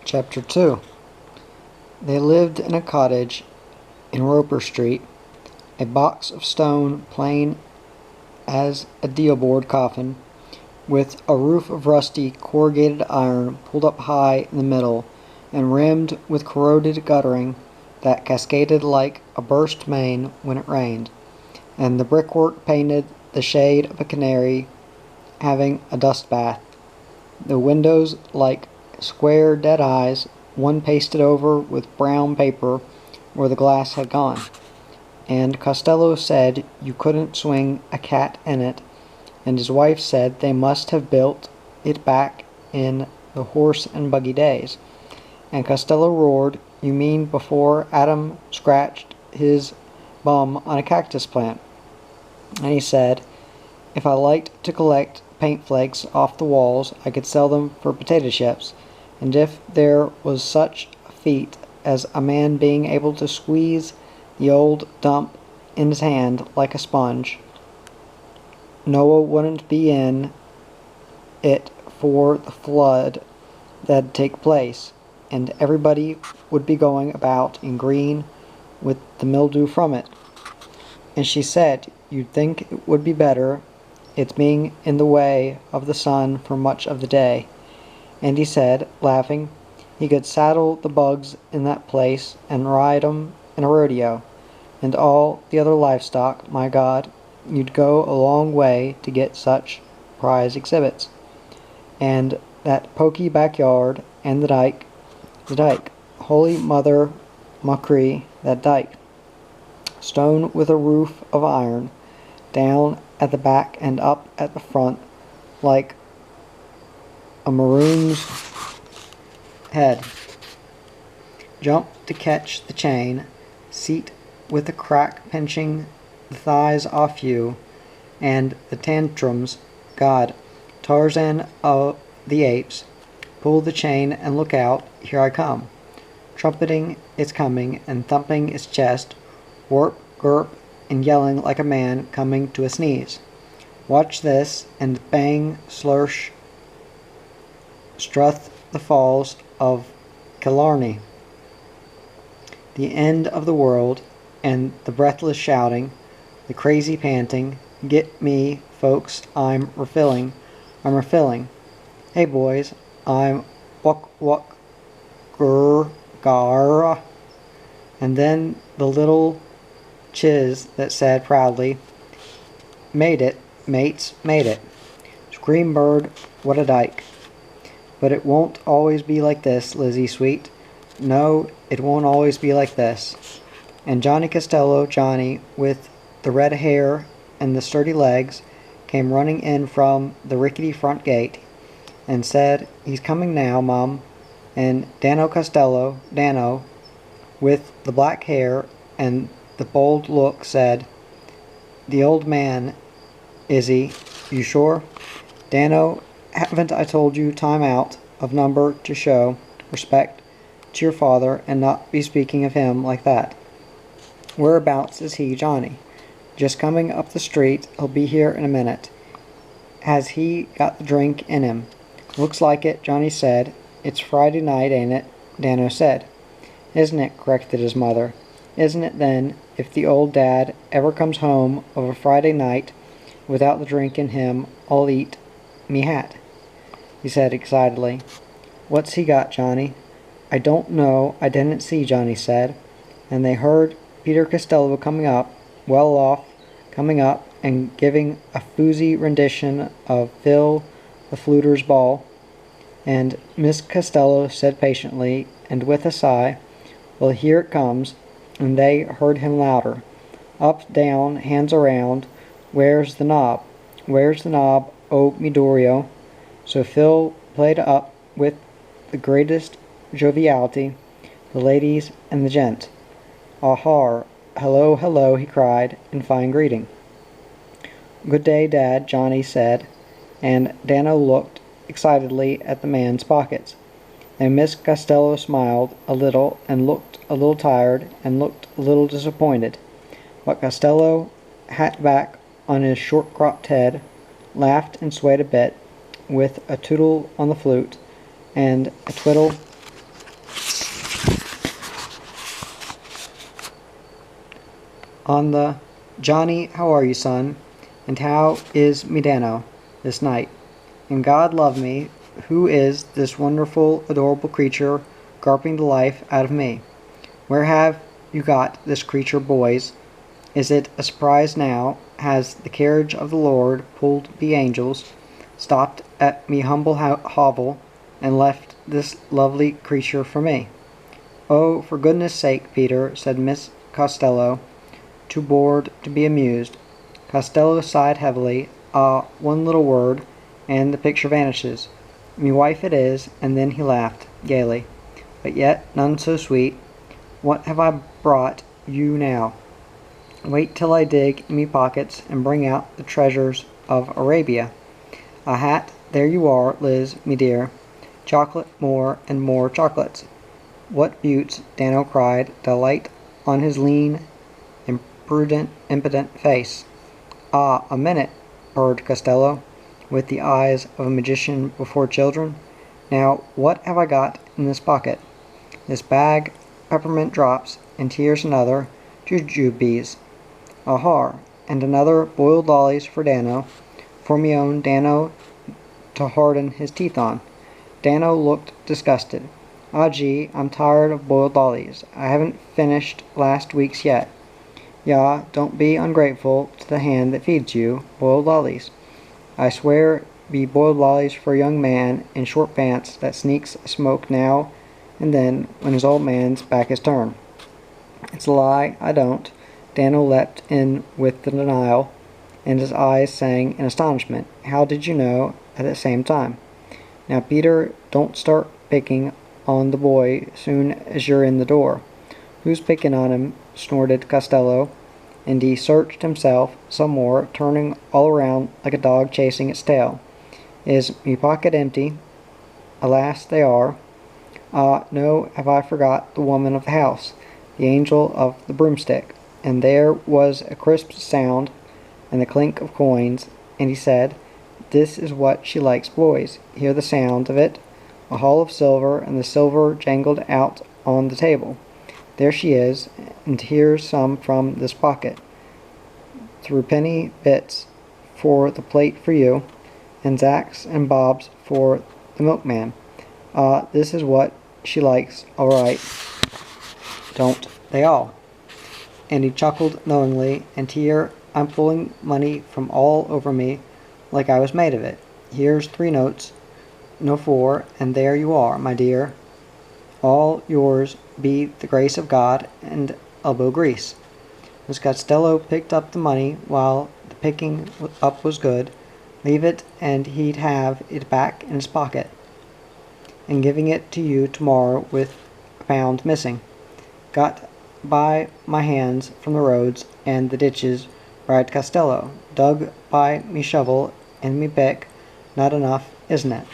Chapter 2. They lived in a cottage in Roper Street, a box of stone plain as a deal-board coffin, with a roof of rusty corrugated iron pulled up high in the middle and rimmed with corroded guttering that cascaded like a burst main when it rained, and the brickwork painted the shade of a canary having a dust bath. The windows like square dead eyes, one pasted over with brown paper where the glass had gone. And Costello said you couldn't swing a cat in it, and his wife said they must have built it back in the horse and buggy days. And Costello roared, "You mean before Adam scratched his bum on a cactus plant?" And he said, if I liked to collect paint flakes off the walls, I could sell them for potato chips, and if there was such a feat as a man being able to squeeze the old dump in his hand like a sponge, Noah wouldn't be in it for the flood that'd take place, and everybody would be going about in green with the mildew from it. And she said, you'd think it would be better, its being in the way of the sun for much of the day. And he said, laughing, he could saddle the bugs in that place and ride 'em in a rodeo, and all the other livestock. My God, you'd go a long way to get such prize exhibits. And that poky backyard, and the dike, Holy Mother Machree, that dike, stone with a roof of iron, down at the back and up at the front, like a maroon's head. Jump to catch the chain, seat with a crack pinching the thighs off you, and the tantrums. God, Tarzan of the apes, pull the chain and look out, here I come. Trumpeting its coming and thumping its chest, warp, gurp, and yelling like a man coming to a sneeze. Watch this, and bang, slursh, struth the falls of Killarney. The end of the world, and the breathless shouting, the crazy panting, get me, folks, I'm refilling. Hey boys, I'm wuck, grr, gar. And then the little chiz that said proudly, made it, mates, made it. Scream bird, what a dike. But it won't always be like this, Lizzie sweet. No, it won't always be like this. And Johnny Costello, Johnny, with the red hair and the sturdy legs, came running in from the rickety front gate, and said, he's coming now, Mum. And Dano Costello, Dano, with the black hair and the bold look, said, the old man, is he? You sure? Dano, haven't I told you time out of number to show respect to your father and not be speaking of him like that? Whereabouts is he, Johnny? Just coming up the street. He'll be here in a minute. Has he got the drink in him? Looks like it, Johnny said. It's Friday night, ain't it? Dano said. Isn't it? Corrected his mother. Isn't it then, if the old dad ever comes home of a Friday night without the drink in him, I'll eat me hat, he said excitedly. What's he got, Johnny? I don't know, I didn't see, Johnny said. And they heard Peter Costello coming up, well off, coming up and giving a foozy rendition of Phil the Fluter's Ball. And Miss Costello said patiently and with a sigh, well, here it comes. And they heard him louder. Up, down, hands around. Where's the knob? Where's the knob, oh Midoriyo? So Phil played up with the greatest joviality, the ladies and the gent. Ahar, hello, hello, he cried in fine greeting. Good day, Dad, Johnny said, and Dano looked excitedly at the man's pockets. And Miss Costello smiled a little and looked a little tired and looked a little disappointed. But Costello, hat back on his short-cropped head, laughed and swayed a bit, with a tootle on the flute and a twiddle On the Johnny, how are you, son? And how is me Dano this night? And God love me, who is this wonderful, adorable creature gulping the life out of me? Where have you got this creature, boys? Is it a surprise now? Has the carriage of the Lord pulled the angels, stopped at me humble hovel, and left this lovely creature for me? Oh, for goodness sake, Peter, said Miss Costello, too bored to be amused. Costello sighed heavily. One little word, and the picture vanishes. Me wife it is, and then he laughed gaily, but yet none so sweet. What have I brought you now? Wait till I dig in me pockets and bring out the treasures of Arabia. A hat, there you are, Liz, me dear. Chocolate, more and more chocolates. What buttes, Dano cried, delight on his lean, impudent face. Ah, a minute, purred Costello, with the eyes of a magician before children. Now, what have I got in this pocket? This bag, peppermint drops, and here's another, jujubes. Ahar, and another boiled lollies for Dano, for me own Dano to harden his teeth on. Dano looked disgusted. Ah, gee, I'm tired of boiled lollies. I haven't finished last week's yet. Ya, don't be ungrateful to the hand that feeds you, boiled lollies. I swear be boiled lollies for a young man in short pants that sneaks a smoke now and then when his old man's back is turned. It's a lie, I don't. Dano leapt in with the denial, and his eyes sang in astonishment. How did you know at the same time? Now, Peter, don't start picking on the boy soon as you're in the door. Who's picking on him? Snorted Costello, and he searched himself some more, turning all around like a dog chasing its tail. Is me pocket empty? Alas, they are. Ah, no, have I forgot the woman of the house, the angel of the broomstick. And there was a crisp sound, and the clink of coins, and he said, This is what she likes, boys. Hear the sound of it. A haul of silver, and the silver jangled out on the table. There she is, and here's some from this pocket. Through penny bits for the plate for you, and Zach's and Bob's for the milkman. This is what she likes, all right. Don't they all? And he chuckled knowingly, and here I'm pulling money from all over me like I was made of it. Here's 3 notes, no 4, and there you are, my dear. All yours be the grace of God and elbow grease. Miss Costello picked up the money while the picking up was good. Leave it, and he'd have it back in his pocket, and giving it to you tomorrow with a pound missing. Got by my hands from the roads and the ditches, cried Costello. Dug by me shovel and me pick. Not enough, isn't it?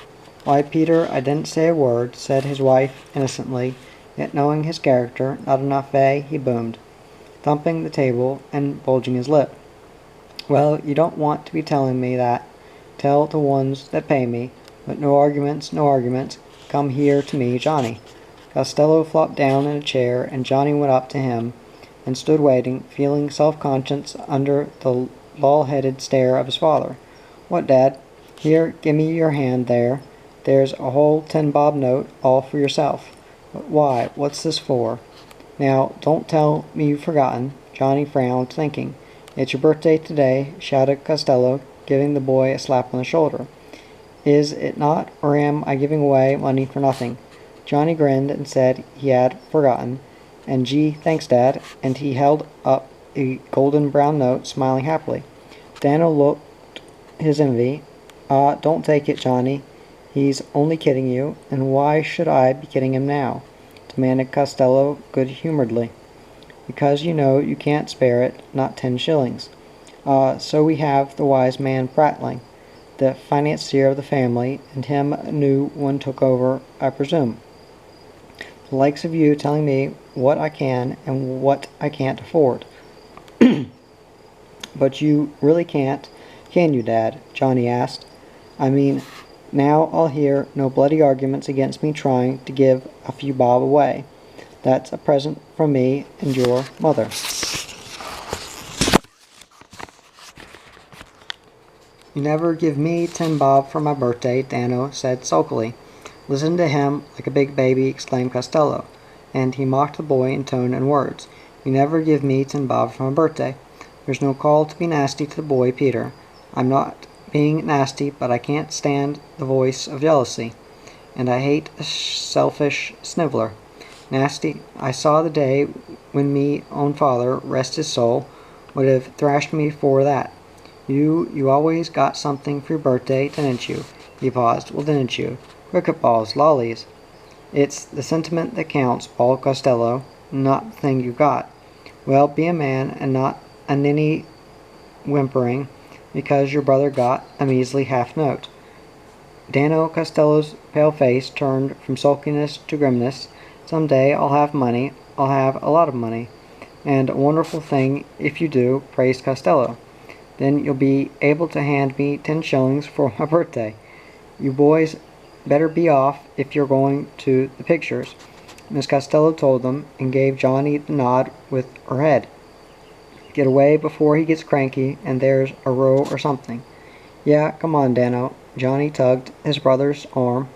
Why, Peter, I didn't say a word, said his wife innocently, yet knowing his character. Not enough, eh? He boomed, thumping the table and bulging his lip. Well, you don't want to be telling me that. Tell the ones that pay me. But no arguments, no arguments. Come here to me, Johnny. Costello flopped down in a chair, and Johnny went up to him and stood waiting, feeling self-conscious under the bald-headed stare of his father. What, Dad? Here, give me your hand there. There's a whole 10-bob note, all for yourself. But why? What's this for? Now, don't tell me you've forgotten. Johnny frowned, thinking. It's your birthday today, shouted Costello, giving the boy a slap on the shoulder. Is it not, or am I giving away money for nothing? Johnny grinned and said he had forgotten, and gee, thanks, Dad, and he held up a golden brown note, smiling happily. Dano looked his envy. Don't take it, Johnny. He's only kidding you, and why should I be kidding him now? Demanded Costello good-humoredly. Because you know you can't spare it, not 10 shillings. So we have the wise man prattling, the financier of the family, and him a new one took over, I presume. The likes of you telling me what I can and what I can't afford. But you really can't, can you, Dad? Johnny asked. I mean, now I'll hear no bloody arguments against me trying to give a few bob away. That's a present from me and your mother. You never give me 10 bob for my birthday, Dano said sulkily. Listen to him like a big baby, exclaimed Costello, and he mocked the boy in tone and words. You never give me 10 bob for my birthday. There's no call to be nasty to the boy, Peter. I'm not being nasty, but I can't stand the voice of jealousy, and I hate a selfish sniveler. Nasty, I saw the day when me own father, rest his soul, would have thrashed me for that. You always got something for your birthday, didn't you? He paused. Well, didn't you? Cricket balls, lollies. It's the sentiment that counts, bawled Costello, not the thing you got. Well, be a man and not a ninny whimpering because your brother got a measly half-note. Dano Costello's pale face turned from sulkiness to grimness. Some day I'll have money. I'll have a lot of money. And a wonderful thing if you do, praised Costello. Then you'll be able to hand me 10 shillings for my birthday. You boys better be off if you're going to the pictures. Miss Costello told them and gave Johnny the nod with her head. Get away before he gets cranky and there's a row or something. Yeah, come on, Dano. Johnny tugged his brother's arm.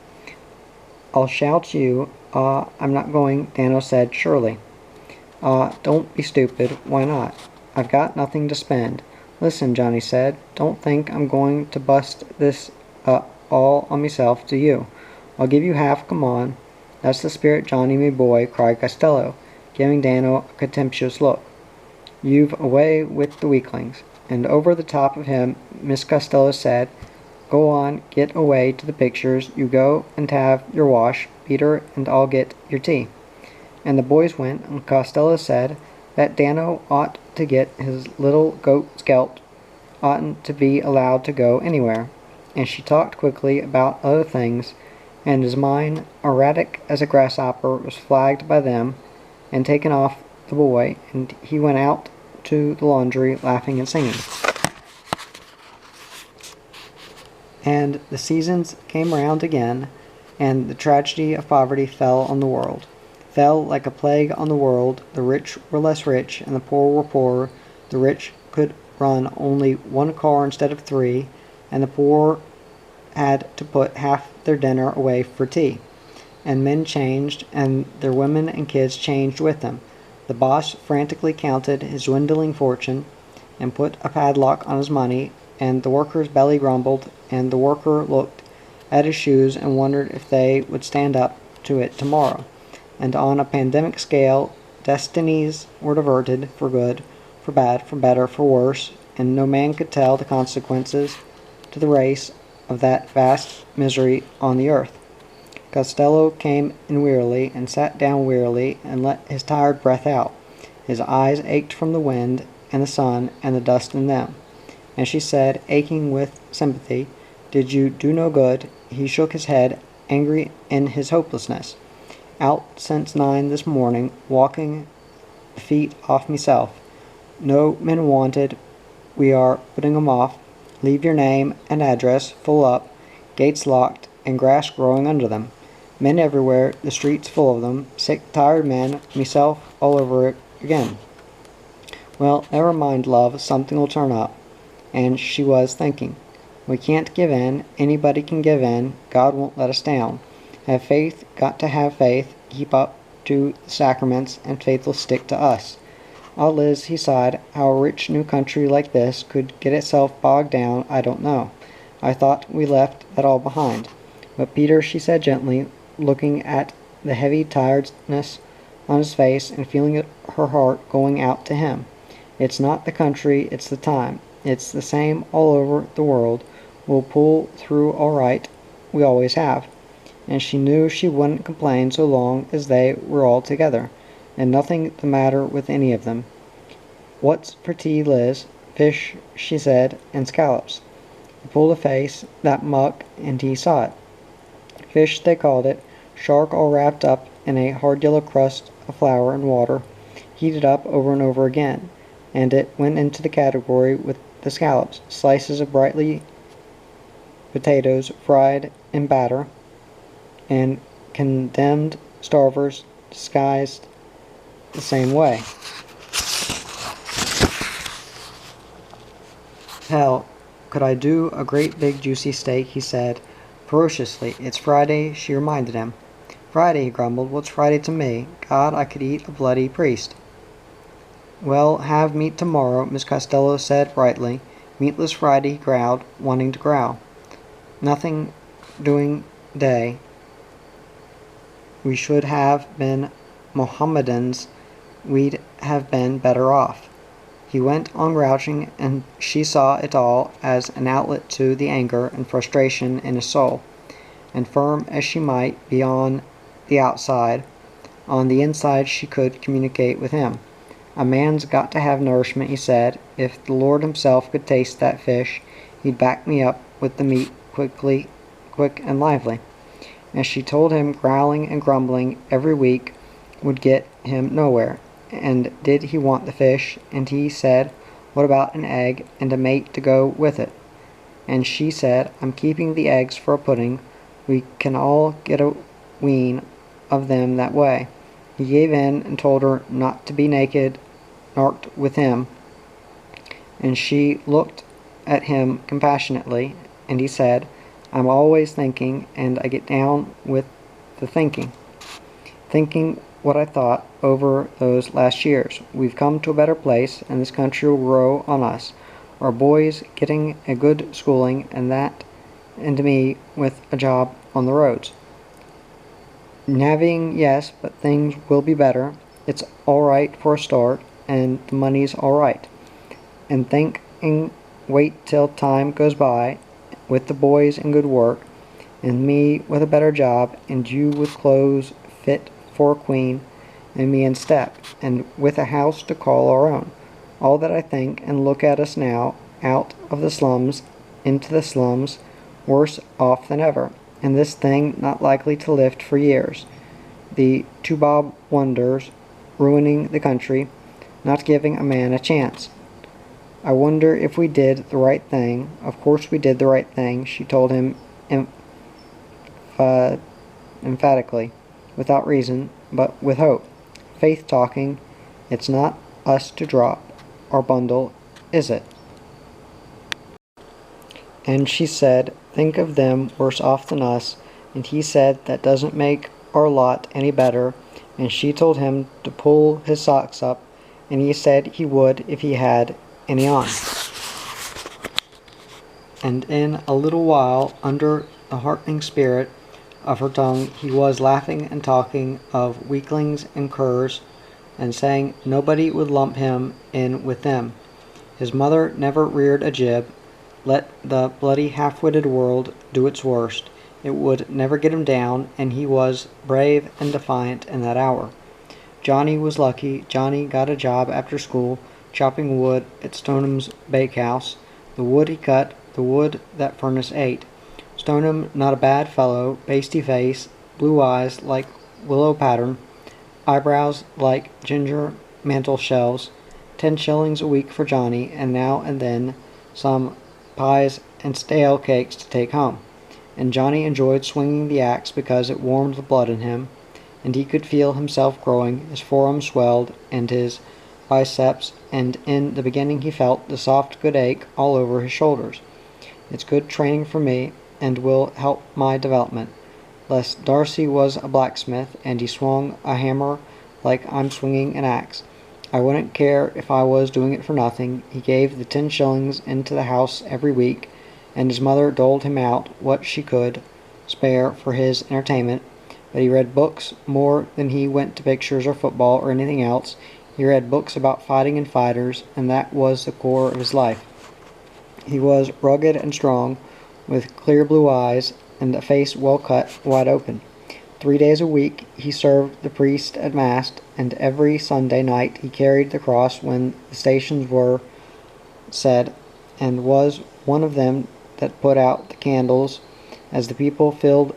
I'll shout you. I'm not going, Dano said surely. Don't be stupid. Why not? I've got nothing to spend. Listen, Johnny said. Don't think I'm going to bust this all on myself, do you? I'll give you half, come on. That's the spirit, Johnny, me boy, cried Costello, giving Dano a contemptuous look. You've a way with the weaklings. And over the top of him, Miss Costello said, Go on, get away to the pictures. You go and have your wash, Peter, and I'll get your tea. And the boys went, and Costello said that Dano ought to get his little goat scalped, oughtn't to be allowed to go anywhere. And she talked quickly about other things, and his mind, erratic as a grasshopper, was flagged by them and taken off the boy, and he went out to the laundry laughing and singing. And the seasons came round again, and the tragedy of poverty fell on the world. Fell like a plague on the world. The rich were less rich, and the poor were poorer. The rich could run only 1 car instead of 3, and the poor had to put half their dinner away for tea. And men changed, and their women and kids changed with them. The boss frantically counted his dwindling fortune and put a padlock on his money, and the worker's belly grumbled, and the worker looked at his shoes and wondered if they would stand up to it tomorrow. And on a pandemic scale, destinies were diverted for good, for bad, for better, for worse, and no man could tell the consequences to the race of that vast misery on the earth. Costello came in wearily and sat down wearily and let his tired breath out. His eyes ached from the wind and the sun and the dust in them. And she said, aching with sympathy, Did you do no good? He shook his head, angry in his hopelessness. Out since 9 this morning, walking the feet off myself. No men wanted. We are putting 'em off. Leave your name and address full up, gates locked, and grass growing under them. Men everywhere, the streets full of them, sick, tired men, myself all over it again. Well, never mind, love, something'll turn up. And she was thinking, we can't give in, anybody can give in, God won't let us down. Have faith, got to have faith, keep up to the sacraments, and faith will stick to us. Ah, Liz, he sighed, how a rich new country like this could get itself bogged down, I don't know. I thought we left that all behind. But Peter, she said gently, looking at the heavy tiredness on his face and feeling her heart going out to him. It's not the country, it's the time. It's the same all over the world. We'll pull through all right. We always have. And she knew she wouldn't complain so long as they were all together, and nothing the matter with any of them. What's for tea, Liz? Fish, she said, and scallops. He pulled a face, that muck, and he saw it. Fish, they called it, shark all wrapped up in a hard yellow crust of flour and water, heated up over and over again, and it went into the category with the scallops, slices of brightly potatoes fried in batter, and condemned starvers disguised the same way. Hell, could I do a great big juicy steak, he said, ferociously. It's Friday, she reminded him. Friday, he grumbled. What's Friday to me? God, I could eat a bloody priest. Well, have meat tomorrow, Miss Costello said brightly. Meatless Friday, he growled, wanting to growl. Nothing doing day. We should have been Mohammedans. We'd have been better off. He went on grouching, and she saw it all as an outlet to the anger and frustration in his soul. And firm as she might be on the outside, on the inside she could communicate with him. A man's got to have nourishment, he said. If the Lord himself could taste that fish, he'd back me up with the meat quick and lively. As she told him, growling and grumbling every week would get him nowhere. And did he want the fish? And he said, what about an egg and a mate to go with it? And she said, I'm keeping the eggs for a pudding. We can all get a wean of them that way. He gave in and told her not to be naked, narked with him. And she looked at him compassionately, and he said, I'm always thinking, and I get down with the thinking. Thinking what I thought over those last years. We've come to a better place, and this country will grow on us. Our boys getting a good schooling, and me with a job on the roads. Navying, yes, but things will be better. It's all right for a start, and the money's all right. And thinking, wait till time goes by, with the boys in good work, and me with a better job, and you with clothes fit for a queen, and me in step, and with a house to call our own. All that I think, and look at us now, out of the slums, into the slums, worse off than ever, and this thing not likely to lift for years. The two-bob wonders ruining the country, not giving a man a chance. I wonder if we did the right thing. Of course we did the right thing, she told him emphatically, without reason, but with hope. Faith talking, it's not us to drop our bundle, is it? And she said, think of them worse off than us, and he said, that doesn't make our lot any better, and she told him to pull his socks up, and he said he would if he had any on. And in a little while, under the heartening spirit of her tongue, he was laughing and talking of weaklings and curs, and saying nobody would lump him in with them. His mother never reared a jib. Let the bloody half-witted world do its worst. It would never get him down, and he was brave and defiant in that hour. Johnny was lucky. Johnny got a job after school, chopping wood at Stoneham's bakehouse. The wood he cut, the wood that furnace ate. Stoneham not a bad fellow, pasty face, blue eyes like willow pattern, eyebrows like ginger mantel shelves. 10 shillings a week for Johnny, and now and then some pies and stale cakes to take home. And Johnny enjoyed swinging the axe because it warmed the blood in him, and he could feel himself growing. His forearm swelled, and his biceps, and in the beginning he felt the soft good ache all over his shoulders. It's good training for me, and will help my development. Les Darcy was a blacksmith, and he swung a hammer like I'm swinging an axe. I wouldn't care if I was doing it for nothing. He gave the 10 shillings into the house every week, and his mother doled him out what she could spare for his entertainment, but he read books more than he went to pictures or football or anything else. He read books about fighting and fighters, and that was the core of his life. He was rugged and strong, with clear blue eyes and a face well cut, wide open. 3 days a week he served the priest at Mass, and every Sunday night he carried the cross when the stations were said, and was one of them that put out the candles as the people filed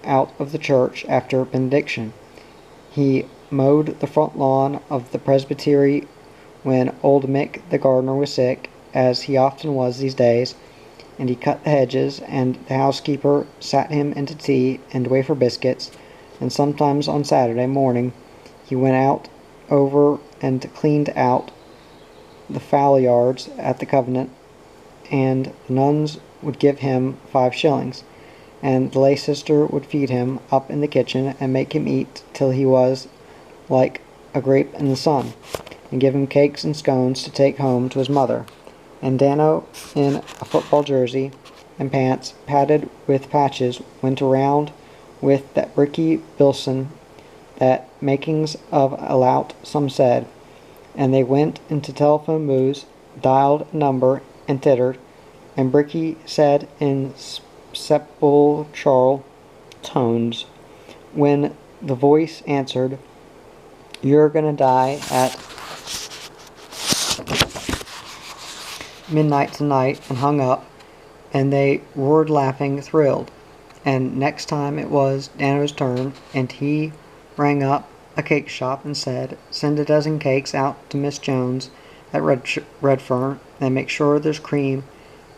out of the church after benediction. He mowed the front lawn of the presbytery when old Mick the gardener was sick, as he often was these days, and he cut the hedges, and the housekeeper sat him into tea and wafer biscuits, and sometimes on Saturday morning he went out over and cleaned out the fowl yards at the convent, and the nuns would give him 5 shillings, and the lay sister would feed him up in the kitchen and make him eat till he was like a grape in the sun, and give him cakes and scones to take home to his mother. And Dano, in a football jersey and pants padded with patches, went around with that Bricky Bilson, that makings of a lout, some said, and they went into telephone booths, dialed a number, and tittered, and Bricky said in sepulchral tones, when the voice answered, "You're gonna die at midnight tonight," and hung up, and they roared laughing, thrilled. And next time it was Dano's turn, and he rang up a cake shop and said, "Send a dozen cakes out to Miss Jones at Redfern, and make sure there's cream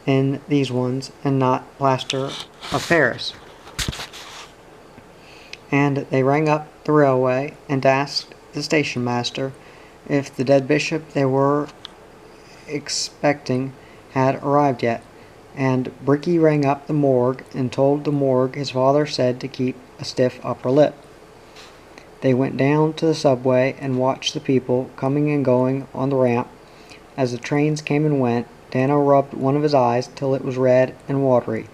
in these ones and not plaster of Paris." And they rang up the railway and asked the station master if the dead bishop they were expecting had arrived yet. And Bricky rang up the morgue and told the morgue his father said to keep a stiff upper lip. They went down to the subway and watched the people coming and going on the ramp. As the trains came and went, Dano rubbed one of his eyes till it was red and watery,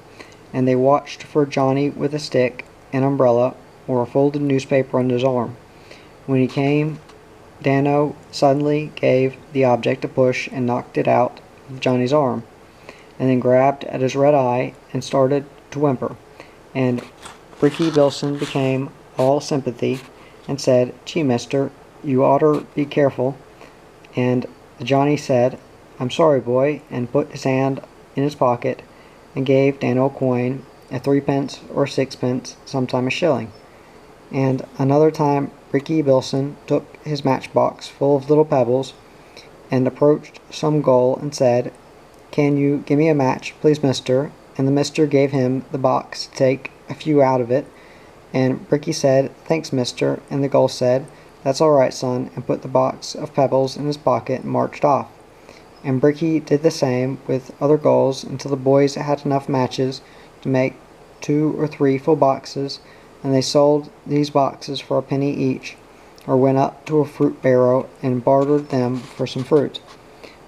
and they watched for Johnny with a stick, an umbrella, or a folded newspaper under his arm. When he came, Dano suddenly gave the object a push and knocked it out of Johnny's arm, and then grabbed at his red eye and started to whimper. And Bricky Bilson became all sympathy and said, "Gee, mister, you oughter be careful." And Johnny said, "I'm sorry, boy," and put his hand in his pocket and gave Dano a coin, a 3p or 6p, sometime a shilling. And another time Bricky Bilson took his matchbox full of little pebbles and approached some gull and said, "Can you give me a match, please, mister?" And the mister gave him the box to take a few out of it, and Bricky said, "Thanks, mister," and the gull said, "That's all right, son," and put the box of pebbles in his pocket and marched off. And Bricky did the same with other gulls until the boys had enough matches to make 2 or 3 full boxes, and they sold these boxes for a penny each, or went up to a fruit barrow and bartered them for some fruit.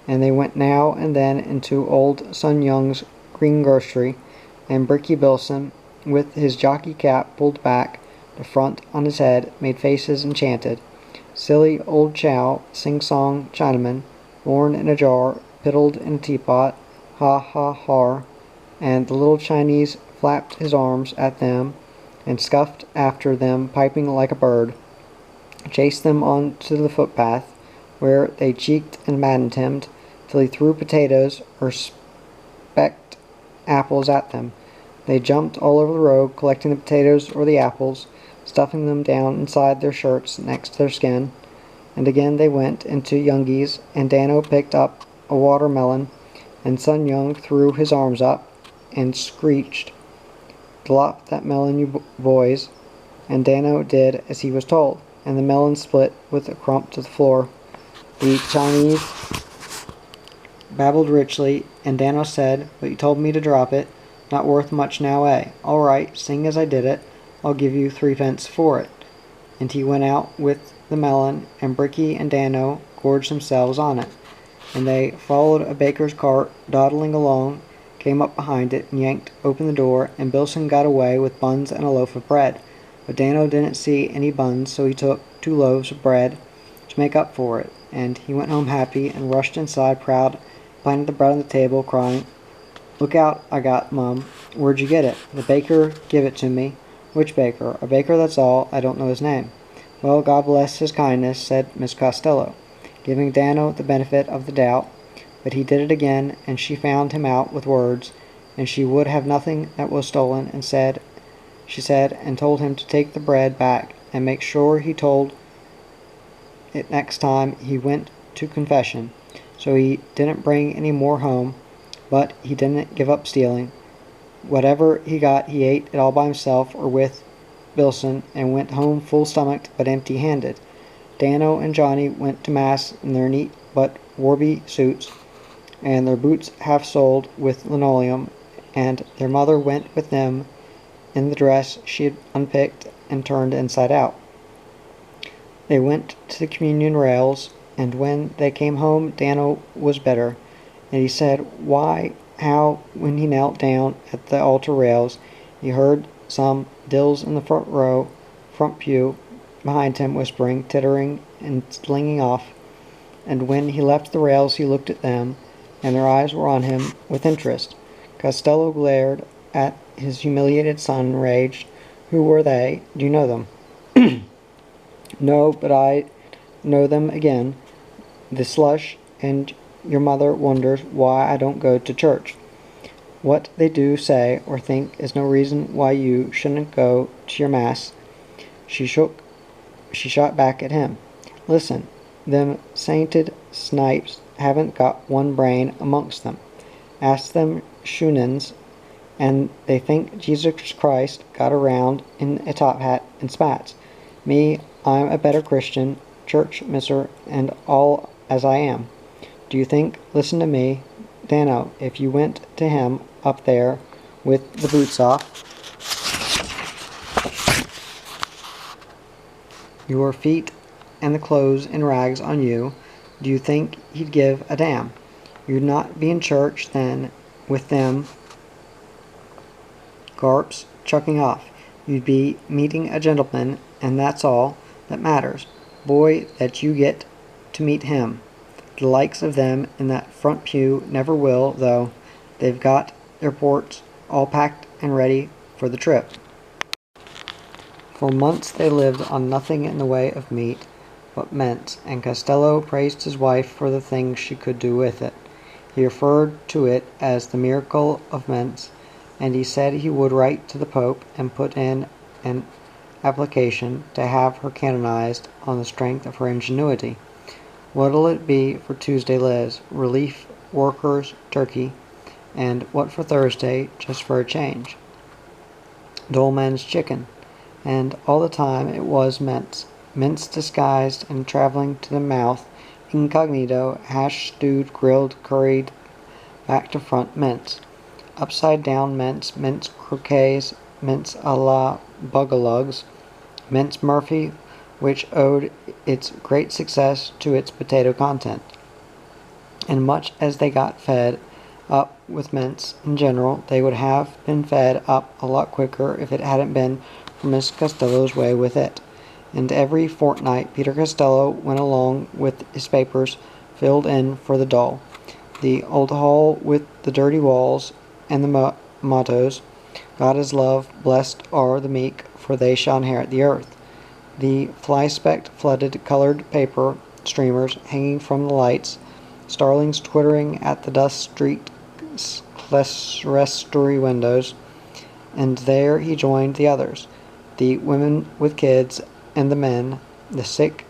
And they went now and then into old Son Young's greengrocery, and Bricky Bilson, with his jockey cap pulled back, the front on his head, made faces and chanted, "Silly old Chow, sing-song Chinaman, born in a jar, piddled in a teapot, ha ha har," and the little Chinese flapped his arms at them and scuffed after them, piping like a bird, chased them on to the footpath, where they cheeked and maddened him till he threw potatoes or specked apples at them. They jumped all over the road, collecting the potatoes or the apples, stuffing them down inside their shirts next to their skin. And again they went into Youngie's, and Dano picked up a watermelon, and Son Young threw his arms up and screeched, "Drop that melon, you boys," and Dano did as he was told, and the melon split with a crump to the floor. The Chinese babbled richly, and Dano said, "But you told me to drop it. Not worth much now, eh? All right, seeing as I did it, I'll give you 3p for it." And he went out with the melon, and Bricky and Dano gorged themselves on it. And they followed a baker's cart, dawdling along, came up behind it, and yanked open the door, and Bilson got away with buns and a loaf of bread. But Dano didn't see any buns, so he took 2 loaves of bread to make up for it, and he went home happy and rushed inside proud, planted the bread on the table, crying, "Look out I got, Mum." "Where'd you get it?" "The baker give it to me." "Which baker?" "A baker, that's all. I don't know his name." "Well, God bless his kindness," said Miss Costello, giving Dano the benefit of the doubt. But he did it again, and she found him out with words, and she would have nothing that was stolen, and she said, and told him to take the bread back, and make sure he told it next time he went to confession. So he didn't bring any more home, but he didn't give up stealing. Whatever he got, he ate it all by himself or with Bilson, and went home full-stomached but empty-handed. Dano and Johnny went to mass in their neat but warby suits, and their boots half soled with linoleum, and their mother went with them in the dress she had unpicked and turned inside out. They went to the communion rails, and when they came home Dano was better, and he said how when he knelt down at the altar rails he heard some dills in the front pew behind him whispering, tittering, and slinging off, and when he left the rails he looked at them, and their eyes were on him with interest. Costello glared at his humiliated son and raged. "Who were they? Do you know them?" "No, but I know them again. The slush, and your mother wonders why I don't go to church. What they do say or think is no reason why you shouldn't go to your mass." She shot back at him. "Listen, them sainted snipes haven't got one brain amongst them. Ask them Shunans, and they think Jesus Christ got around in a top hat and spats. Me, I'm a better Christian, church misser, and all as I am. Do you think, listen to me, Dano, if you went to him up there with the boots off, your feet and the clothes and rags on you, do you think he'd give a damn? You'd not be in church then with them garps chucking off. You'd be meeting a gentleman, and that's all that matters. Boy, that you get to meet him. The likes of them in that front pew never will, though. They've got their ports all packed and ready for the trip." For months they lived on nothing in the way of meat but mince, and Costello praised his wife for the things she could do with it. He referred to it as the miracle of mince, and he said he would write to the Pope and put in an application to have her canonized on the strength of her ingenuity. What'll it be for Tuesday, Liz? Relief workers, turkey, and what for Thursday, just for a change? Dolman's chicken, and all the time it was mince. Mince disguised and traveling to the mouth, incognito, hashed, stewed, grilled, curried, back to front mince. Upside down mince, mince croquets, mince a la bugalugs, mince Murphy, which owed its great success to its potato content. And much as they got fed up with mince in general, they would have been fed up a lot quicker if it hadn't been for Miss Costello's way with it. And every fortnight Peter Costello went along with his papers filled in for the dull. The old hall with the dirty walls and the mottos, "God is love, blessed are the meek, for they shall inherit the earth." The fly-specked, flooded, colored paper streamers hanging from the lights, starlings twittering at the dust-streaked clerestory windows, and there he joined the others, the women with kids and the men, the sick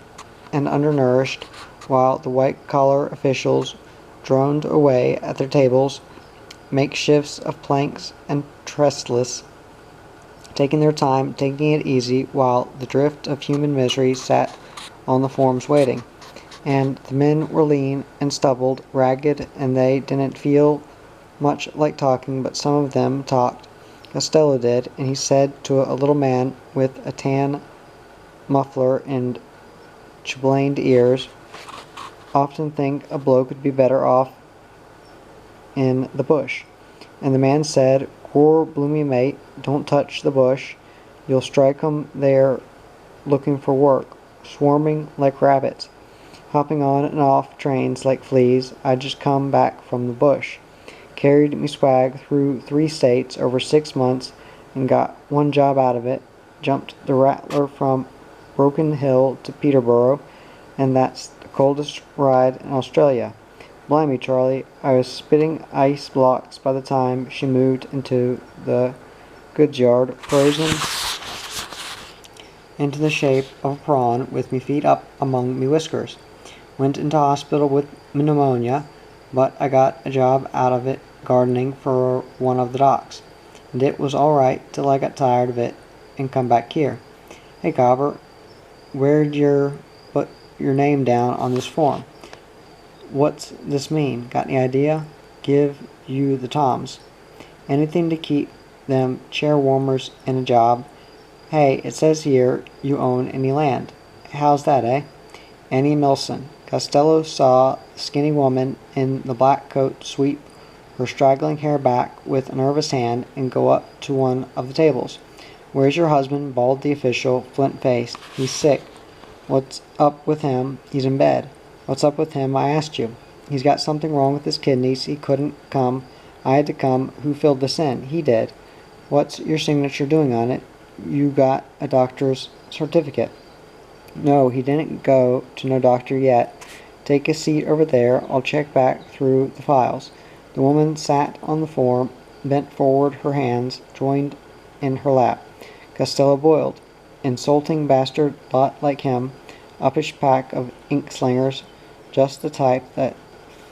and undernourished, while the white-collar officials droned away at their tables, makeshifts of planks and trestles, taking their time, taking it easy, while the drift of human misery sat on the forms waiting. And the men were lean and stubbled, ragged, and they didn't feel much like talking, but some of them talked. Costello did, and he said to a little man with a tan muffler and chublained ears, "Often think a bloke would be better off in the bush." And the man said, "Gor bloomy mate, don't touch the bush. You'll strike 'em there looking for work, swarming like rabbits, hopping on and off trains like fleas. I just come back from the bush. Carried me swag through 3 states over 6 months and got one job out of it. Jumped the Rattler from Broken Hill to Peterborough, and that's the coldest ride in Australia. Blimey, Charlie, I was spitting ice blocks by the time she moved into the goods yard, frozen into the shape of a prawn with me feet up among me whiskers. Went into hospital with pneumonia, but I got a job out of it gardening for one of the docks, and it was all right till I got tired of it and come back here. Hey, Cobber, where'd you put your name down on this form?" What's this mean? Got any idea? Give you the toms. Anything to keep them chair warmers and a job. Hey, it says here you own any land. How's that, eh? Annie Milson. Costello saw the skinny woman in the black coat sweep her straggling hair back with a nervous hand and go up to one of the tables. Where's your husband? Bawled the official, flint-faced. He's sick. What's up with him? He's in bed. What's up with him? I asked you. He's got something wrong with his kidneys. He couldn't come. I had to come. Who filled this in? He did. What's your signature doing on it? You got a doctor's certificate. No, he didn't go to no doctor yet. Take a seat over there. I'll check back through the files. The woman sat on the form, bent forward, her hands joined in her lap. Costello boiled. Insulting bastard, lot like him. Uppish pack of ink-slingers. Just the type that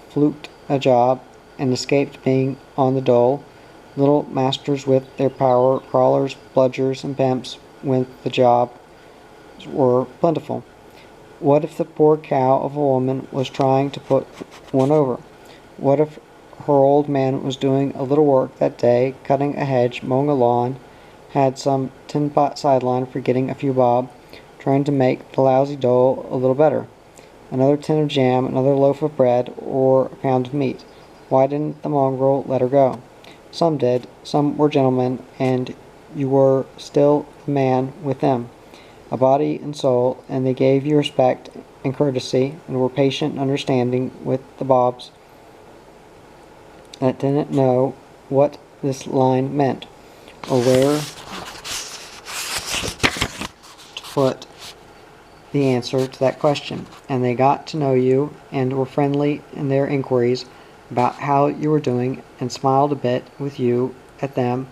fluked a job and escaped being on the dole. Little masters with their power, crawlers, bludgers, and pimps when the jobs were plentiful. What if the poor cow of a woman was trying to put one over? What if her old man was doing a little work that day, cutting a hedge, mowing a lawn, had some tin-pot sideline for getting a few bob, trying to make the lousy dole a little better? Another tin of jam, another loaf of bread, or a pound of meat. Why didn't the mongrel let her go? Some did. Some were gentlemen, and you were still a man with them, a body and soul, and they gave you respect and courtesy, and were patient and understanding with the bobs that didn't know what this line meant, or where to put the answer to that question, and they got to know you and were friendly in their inquiries about how you were doing, and smiled a bit with you at them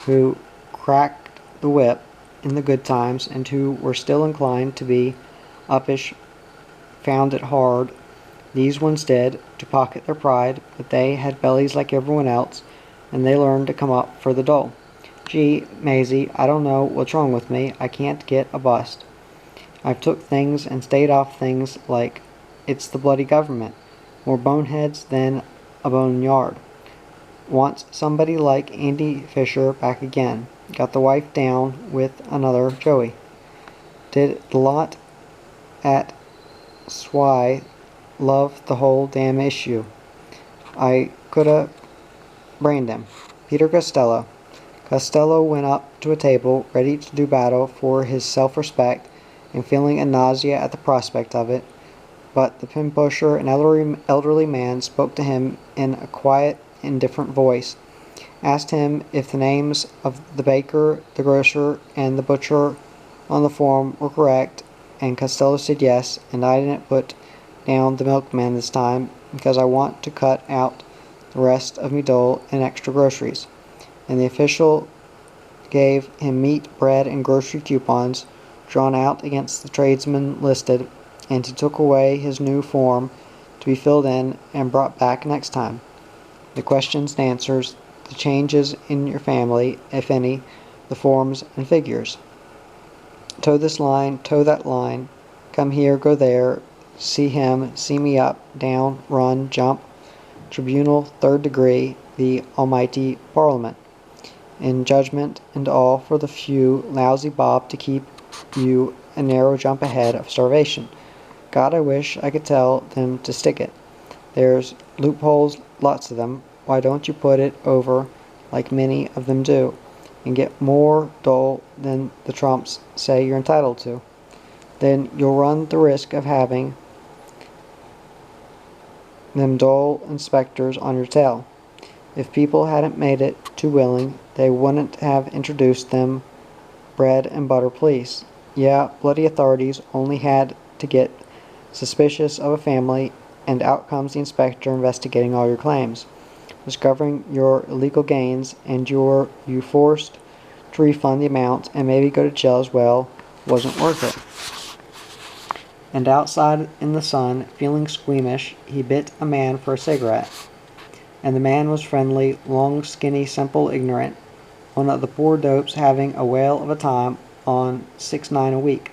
who cracked the whip in the good times and who were still inclined to be uppish, found it hard. These ones did, to pocket their pride, but they had bellies like everyone else, and they learned to come up for the dole. Gee, Maisie, I don't know what's wrong with me. I can't get a bust. I've took things and stayed off things like it's the bloody government. More boneheads than a boneyard. Wants somebody like Andy Fisher back again. Got the wife down with another Joey. Did the lot at Swy love the whole damn issue? I coulda brained him. Peter Costello. Costello went up to a table, ready to do battle for his self-respect, and feeling a nausea at the prospect of it, but the pin-pusher, an elderly man, spoke to him in a quiet, indifferent voice, asked him if the names of the baker, the grocer, and the butcher on the form were correct, and Costello said yes, and I didn't put down the milkman this time, because I want to cut out the rest of me dole and extra groceries. And the official gave him meat, bread, and grocery coupons, drawn out against the tradesmen listed, and he took away his new form to be filled in and brought back next time. The questions and answers, the changes in your family, if any, the forms and figures. Toe this line, toe that line, come here, go there, see him, see me up, down, run, jump, tribunal, third degree, the almighty Parliament. In judgment and all for the few, lousy bob to keep you a narrow jump ahead of starvation. God, I wish I could tell them to stick it. There's loopholes, lots of them. Why don't you put it over like many of them do, and get more dole than the Trumps say you're entitled to? Then you'll run the risk of having them dole inspectors on your tail. If people hadn't made it too willing, they wouldn't have introduced them bread and butter police. Yeah, bloody authorities only had to get suspicious of a family, and out comes the inspector investigating all your claims, discovering your illegal gains, and you forced to refund the amount and maybe go to jail as well. Wasn't worth it. And outside in the sun, feeling squeamish, he bit a man for a cigarette. And the man was friendly, long, skinny, simple, ignorant, one of the poor dopes having a whale of a time on 6.9 a week.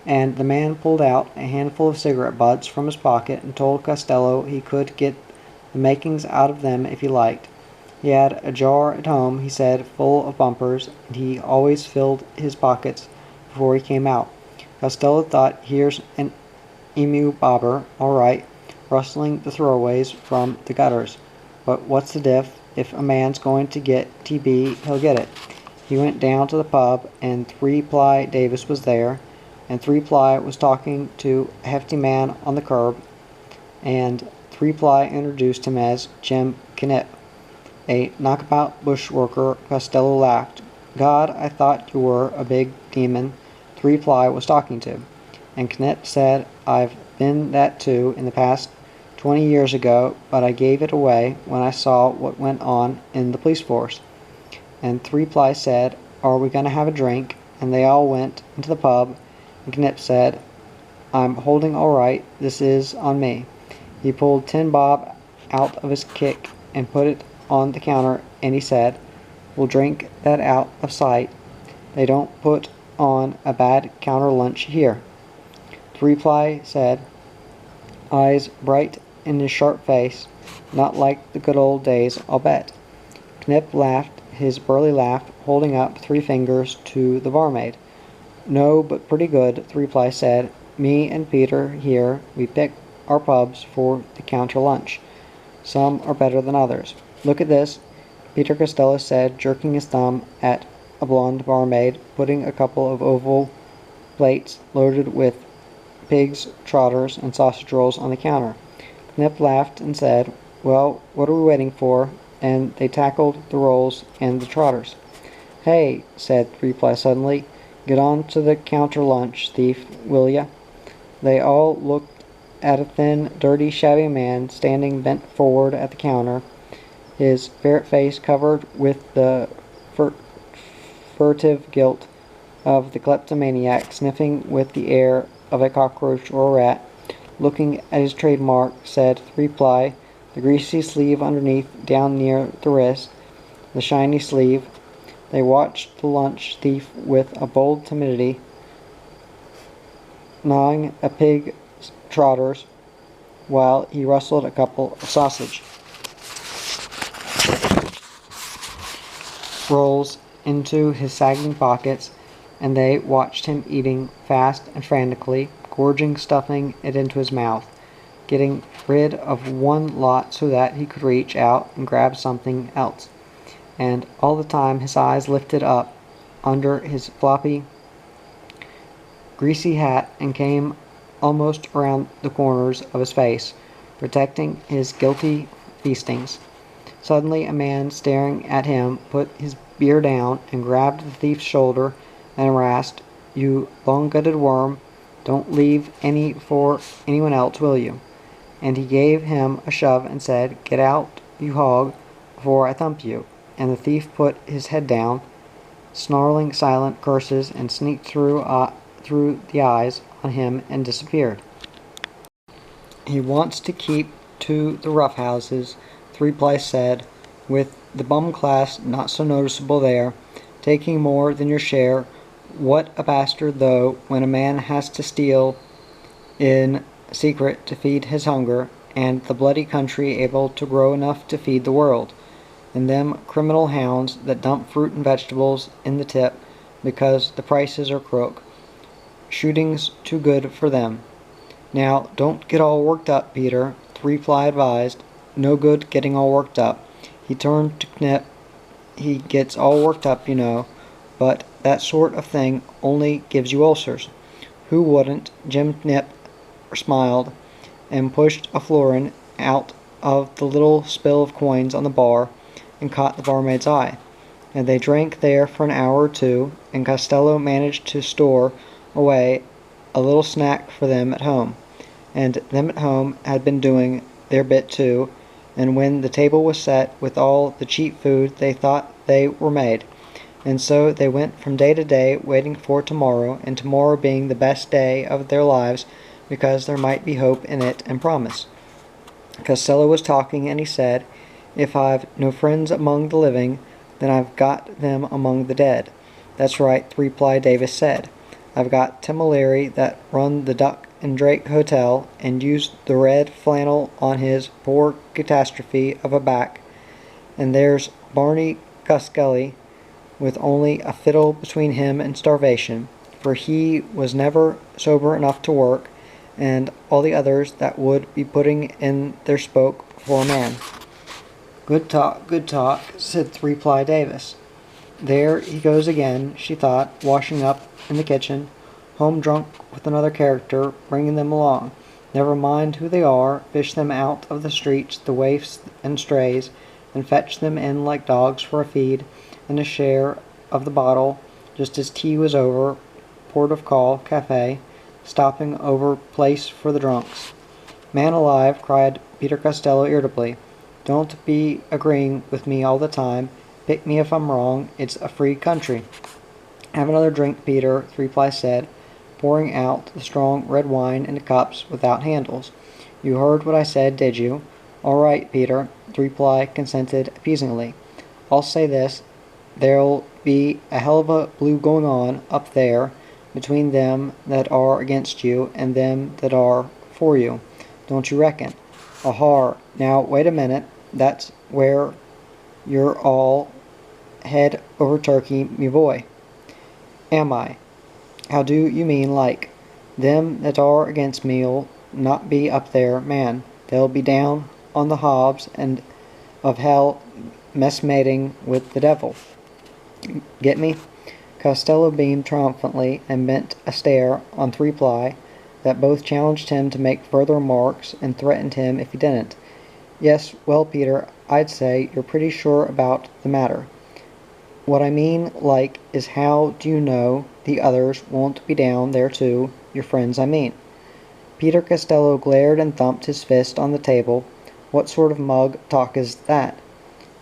and the man pulled out a handful of cigarette butts from his pocket and told Costello he could get the makings out of them if he liked. He had a jar at home, he said, full of bumpers, and he always filled his pockets before he came out. Costello thought, here's an emu bobber, all right, rustling the throwaways from the gutters. But what's the diff? If a man's going to get TB, he'll get it. He went down to the pub, and 3-Ply Davis was there, and 3-Ply was talking to a hefty man on the curb, and 3-Ply introduced him as Jim Knipp, a knockabout bushworker. Costello laughed. God, I thought you were a big demon 3-Ply was talking to. And Knipp said, I've been that too in the past 20 years ago, but I gave it away when I saw what went on in the police force. And 3-Ply said, are we going to have a drink? And they all went into the pub, and Knipp said, I'm holding all right, this is on me. He pulled 10 bob out of his kick and put it on the counter, and he said, we'll drink that out of sight. They don't put on a bad counter lunch here. 3-Ply said, eyes bright in his sharp face, not like the good old days, I'll bet. Knipp laughed his burly laugh, holding up 3 fingers to the barmaid. No, but pretty good, 3-Ply said. Me and Peter here, we pick our pubs for the counter lunch. Some are better than others. Look at this, Peter Costello said, jerking his thumb at a blonde barmaid, putting a couple of oval plates loaded with pigs, trotters, and sausage rolls on the counter. Knipp laughed and said, well, what are we waiting for? And they tackled the rolls and the trotters. Hey, said 3-Ply suddenly, get on to the counter lunch, thief, will ya? They all looked at a thin, dirty, shabby man standing bent forward at the counter, his ferret face covered with the furtive guilt of the kleptomaniac, sniffing with the air of a cockroach or a rat. Looking at his trademark, said 3-Ply, the greasy sleeve underneath, down near the wrist, the shiny sleeve. They watched the lunch thief with a bold timidity, gnawing a pig trotters while he rustled a couple of sausage rolls into his sagging pockets, and they watched him eating fast and frantically, gorging, stuffing it into his mouth, getting rid of one lot so that he could reach out and grab something else. And all the time his eyes lifted up under his floppy, greasy hat and came almost around the corners of his face, protecting his guilty feastings. Suddenly a man staring at him put his beer down and grabbed the thief's shoulder and harassed, you long-gutted worm, don't leave any for anyone else, will you? And he gave him a shove and said, get out, you hog, before I thump you. And the thief put his head down, snarling silent curses, and sneaked through the eyes on him and disappeared. He wants to keep to the rough houses, 3-Ply said, with the bum class not so noticeable there, taking more than your share. What a bastard, though, when a man has to steal in secret to feed his hunger, and the bloody country able to grow enough to feed the world. And them criminal hounds that dump fruit and vegetables in the tip because the prices are crook. Shooting's too good for them. Now, don't get all worked up, Peter, 3-Ply advised. No good getting all worked up. He turned to Knipp. He gets all worked up, you know, but that sort of thing only gives you ulcers. Who wouldn't? Jim Knipp smiled and pushed a florin out of the little spill of coins on the bar and caught the barmaid's eye. And they drank there for an hour or two, and Costello managed to store away a little snack for them at home. And them at home had been doing their bit too, and when the table was set with all the cheap food, they thought they were made. And so they went from day to day, waiting for tomorrow, and tomorrow being the best day of their lives because there might be hope in it and promise. Costello was talking, and he said, if I've no friends among the living, then I've got them among the dead. That's right, 3-Ply Davis said. I've got Tim O'Leary that run the Duck and Drake Hotel and used the red flannel on his poor catastrophe of a back, and there's Barney Cuskelly with only a fiddle between him and starvation, for he was never sober enough to work, and all the others that would be putting in their spoke for a man. Good talk, said Three-Ply Davis. There he goes again, she thought, washing up in the kitchen, home drunk with another character, bringing them along. Never mind who they are, fish them out of the streets, the waifs and strays, and fetch them in like dogs for a feed and a share of the bottle, just as tea was over, port of call, cafe, stopping over place for the drunks. Man alive, cried Peter Costello irritably. Don't be agreeing with me all the time. Pick me if I'm wrong. It's a free country. Have another drink, Peter, Three-Ply said, pouring out the strong red wine into cups without handles. You heard what I said, did you? All right, Peter, Three-Ply consented appeasingly. I'll say this. There'll be a hell of a blue going on up there between them that are against you and them that are for you. Don't you reckon? Ahar. Now, wait a minute. That's where you're all head over turkey, me boy. Am I? How do you mean, like? Them that are against me'll not be up there, man. They'll be down on the hobs and of hell messmating with the devil. Get me? Costello beamed triumphantly and bent a stare on Three-Ply that both challenged him to make further remarks and threatened him if he didn't. Yes, well, Peter, I'd say you're pretty sure about the matter. What I mean, like, is how do you know the others won't be down there too, your friends, I mean? Peter Costello glared and thumped his fist on the table. What sort of mug talk is that?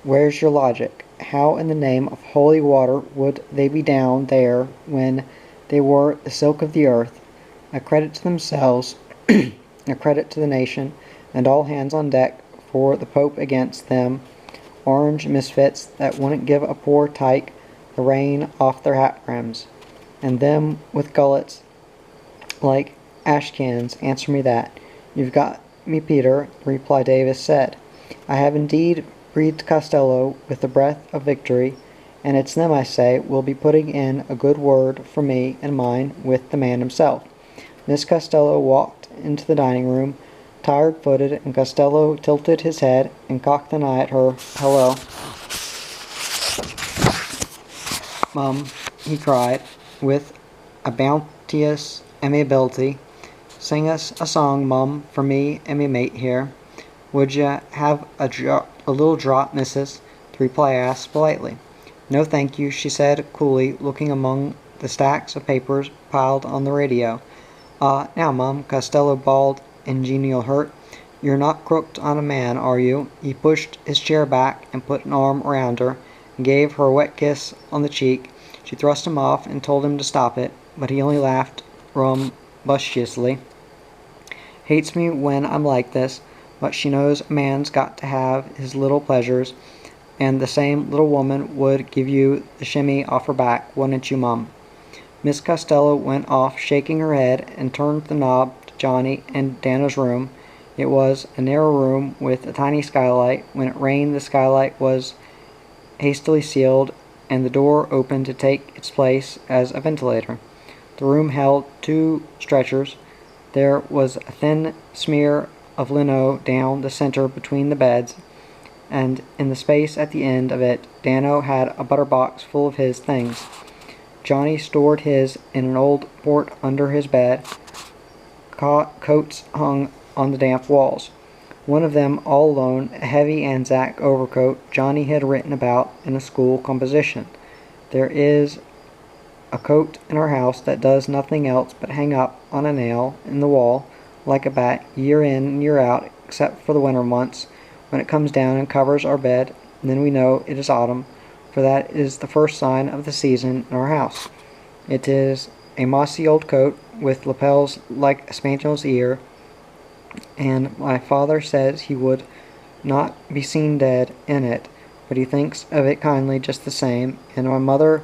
Where's your logic? How in the name of holy water would they be down there when they were the silk of the earth? A credit to themselves, a credit to the nation, and all hands on deck for the Pope against them orange misfits that wouldn't give a poor tyke the rain off their hat brims, and them with gullets like ash cans. Answer me that. You've got me, Peter, Three-Ply Davis said. I have indeed, breathed Costello with the breath of victory, and it's them, I say, will be putting in a good word for me and mine with the man himself. Miss Costello walked into the dining room, tired-footed, and Costello tilted his head and cocked an eye at her. Hello. Mum, he cried, with a bounteous amiability. Sing us a song, Mum, for me and me mate here. Would you have a little drop, missus? Three-Ply asked politely. No, thank you, she said coolly, looking among the stacks of papers piled on the radio. Now, Mum, Costello bawled in genial hurt. You're not crooked on a man, are you? He pushed his chair back and put an arm around her, and gave her a wet kiss on the cheek. She thrust him off and told him to stop it, but he only laughed rumbunctiously. Hates me when I'm like this, but she knows a man's got to have his little pleasures, and the same little woman would give you the shimmy off her back, wouldn't you, Mum? Miss Costello went off shaking her head and turned the knob to Johnny and Dana's room. It was a narrow room with a tiny skylight. When it rained, the skylight was hastily sealed, and the door opened to take its place as a ventilator. The room held 2 stretchers. There was a thin smear of lino down the center between the beds, and in the space at the end of it, Dano had a butter box full of his things. Johnny stored his in an old port under his bed. Coats hung on the damp walls. One of them, all alone, a heavy Anzac overcoat Johnny had written about in a school composition. There is a coat in our house that does nothing else but hang up on a nail in the wall like a bat year in and year out, except for the winter months, when it comes down and covers our bed, and then we know it is autumn, for that is the first sign of the season in our house. It is a mossy old coat with lapels like a spaniel's ear, and my father says he would not be seen dead in it, but he thinks of it kindly just the same, and my mother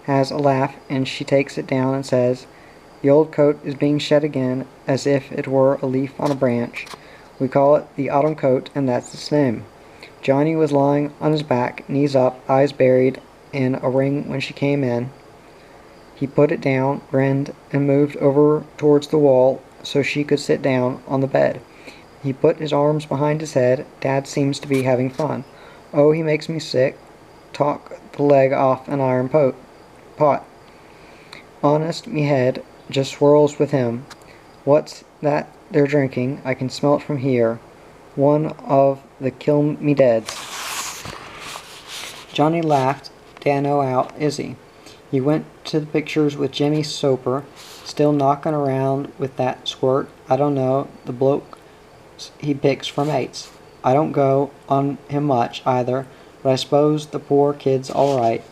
has a laugh, and she takes it down and says, The old coat is being shed again, as if it were a leaf on a branch. We call it the autumn coat, and that's its name. Johnny was lying on his back, knees up, eyes buried in a ring when she came in. He put it down, grinned, and moved over towards the wall so she could sit down on the bed. He put his arms behind his head. Dad seems to be having fun. Oh, he makes me sick. Talk the leg off an iron pot. Honest, me head just swirls with him. What's that they're drinking? I can smell it from here. One of the kill-me-deads. Johnny laughed Dano out, Izzy. He went to the pictures with Jimmy Soper, still knocking around with that squirt. I don't know, the bloke he picks from mates. I don't go on him much, either, but I suppose the poor kid's all right.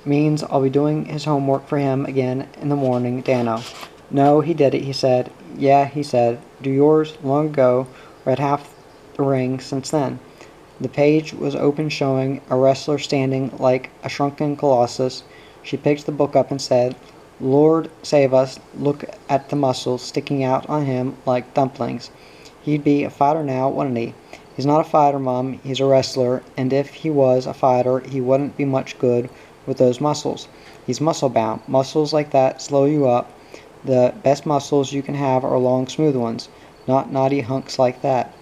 Means I'll be doing his homework for him again in the morning, Dano. No, he did it, he said. Yeah, he said. Do yours long ago, read half the ring since then. The page was open, showing a wrestler standing like a shrunken colossus. She picked the book up and said, Lord save us, look at the muscles sticking out on him like dumplings. He'd be a fighter now, wouldn't he? He's not a fighter, Mum. He's a wrestler, and if he was a fighter, he wouldn't be much good with those muscles. He's muscle-bound. Muscles like that slow you up. The best muscles you can have are long, smooth ones, not naughty hunks like that.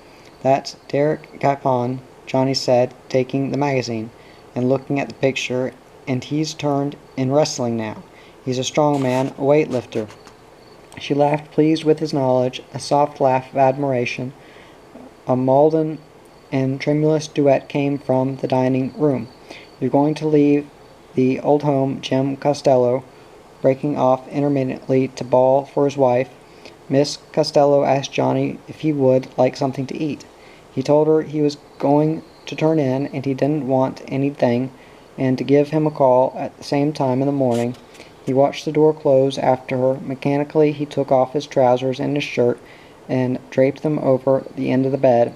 That's Derek Gapon, Johnny said, taking the magazine and looking at the picture, and he's turned in wrestling now. He's a strong man, a weightlifter. She laughed, pleased with his knowledge, a soft laugh of admiration. A maudlin and tremulous duet came from the dining room. You're going to leave the old home, Jim Costello, breaking off intermittently to bawl for his wife. Miss Costello asked Johnny if he would like something to eat. He told her he was going to turn in and he didn't want anything, and to give him a call at the same time in the morning. He watched the door close after her. Mechanically, he took off his trousers and his shirt and draped them over the end of the bed,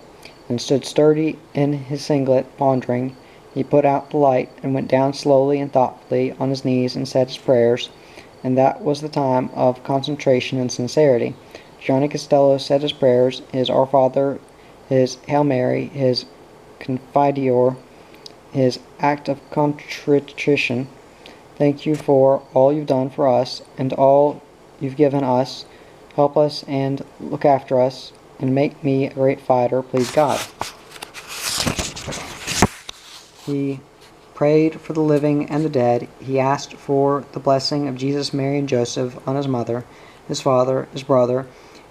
and stood sturdy in his singlet, pondering. He put out the light and went down slowly and thoughtfully on his knees and said his prayers, and that was the time of concentration and sincerity. Johnny Costello said his prayers, his Our Father, his Hail Mary, his Confiteor, his act of contrition. Thank you for all you've done for us and all you've given us. Help us and look after us and make me a great fighter, please God. He prayed for the living and the dead. He asked for the blessing of Jesus, Mary, and Joseph on his mother, his father, his brother,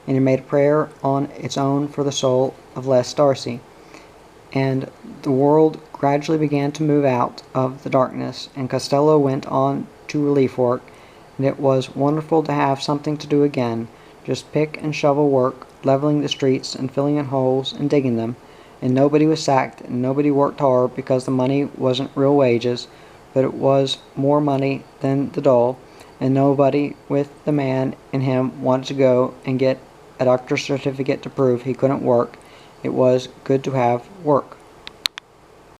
and he made a prayer on its own for the soul of Les Darcy. And the world gradually began to move out of the darkness, and Costello went on to relief work, and it was wonderful to have something to do again, just pick and shovel work, leveling the streets and filling in holes and digging them, and nobody was sacked and nobody worked hard because the money wasn't real wages, but it was more money than the dole, and nobody with the man in him wanted to go and get a doctor's certificate to prove he couldn't work. It was good to have work.